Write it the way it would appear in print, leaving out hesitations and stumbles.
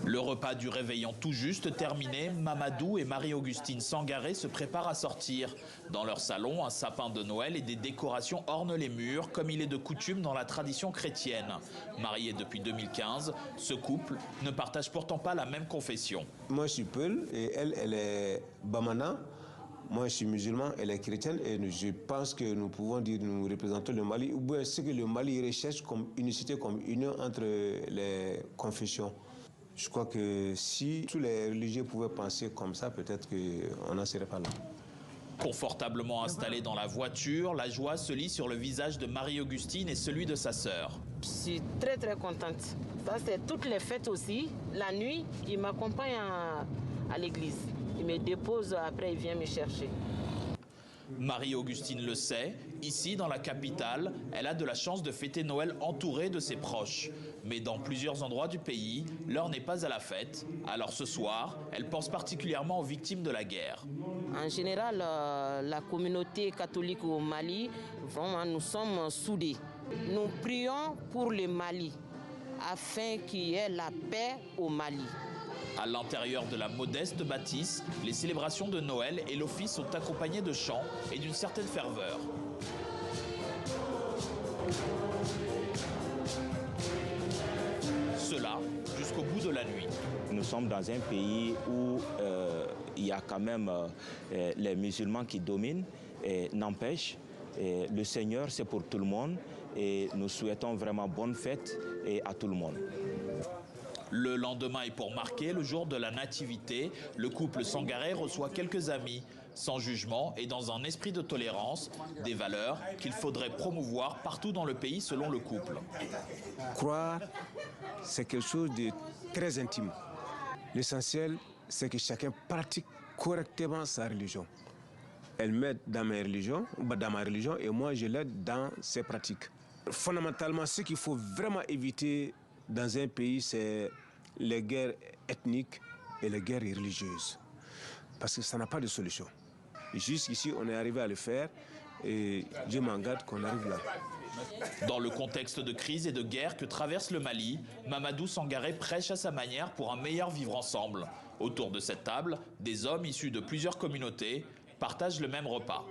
Le repas du réveillon tout juste terminé, Mamadou et Marie-Augustine Sangaré se préparent à sortir. Dans leur salon, un sapin de Noël et des décorations ornent les murs, comme il est de coutume dans la tradition chrétienne. Mariés depuis 2015, ce couple ne partage pourtant pas la même confession. Moi je suis Peul et elle est Bamana. Moi je suis musulman, elle est chrétienne et je pense que nous pouvons dire que nous représentons le Mali. Ou bien ce que le Mali recherche comme unicité, comme union entre les confessions. Je crois que si tous les religieux pouvaient penser comme ça, peut-être qu'on n'en serait pas là. Confortablement installée dans la voiture, la joie se lit sur le visage de Marie-Augustine et celui de sa sœur. Je suis très contente. Ça c'est toutes les fêtes aussi. La nuit, il m'accompagne à l'église. Il me dépose, après il vient me chercher. Marie-Augustine le sait, ici dans la capitale, elle a de la chance de fêter Noël entourée de ses proches. Mais dans plusieurs endroits du pays, l'heure n'est pas à la fête. Alors ce soir, elle pense particulièrement aux victimes de la guerre. En général, la communauté catholique au Mali, vraiment nous sommes soudés. Nous prions pour le Mali, afin qu'il y ait la paix au Mali. À l'intérieur de la modeste bâtisse, les célébrations de Noël et l'office sont accompagnés de chants et d'une certaine ferveur. Cela jusqu'au bout de la nuit. Nous sommes dans un pays où il y a quand même les musulmans qui dominent, n'empêche, le Seigneur c'est pour tout le monde et nous souhaitons vraiment bonne fête à tout le monde. Le lendemain est pour marquer le jour de la nativité. Le couple Sangaré reçoit quelques amis, sans jugement et dans un esprit de tolérance, des valeurs qu'il faudrait promouvoir partout dans le pays selon le couple. Croire, c'est quelque chose de très intime. L'essentiel, c'est que chacun pratique correctement sa religion. Elle m'aide dans ma religion et moi je l'aide dans ses pratiques. Fondamentalement, ce qu'il faut vraiment éviter dans un pays, c'est les guerres ethniques et les guerres religieuses. Parce que ça n'a pas de solution. Jusqu'ici, on est arrivé à le faire et Dieu m'en garde qu'on arrive là. Dans le contexte de crise et de guerre que traverse le Mali, Mamadou Sangaré prêche à sa manière pour un meilleur vivre ensemble. Autour de cette table, des hommes issus de plusieurs communautés partagent le même repas.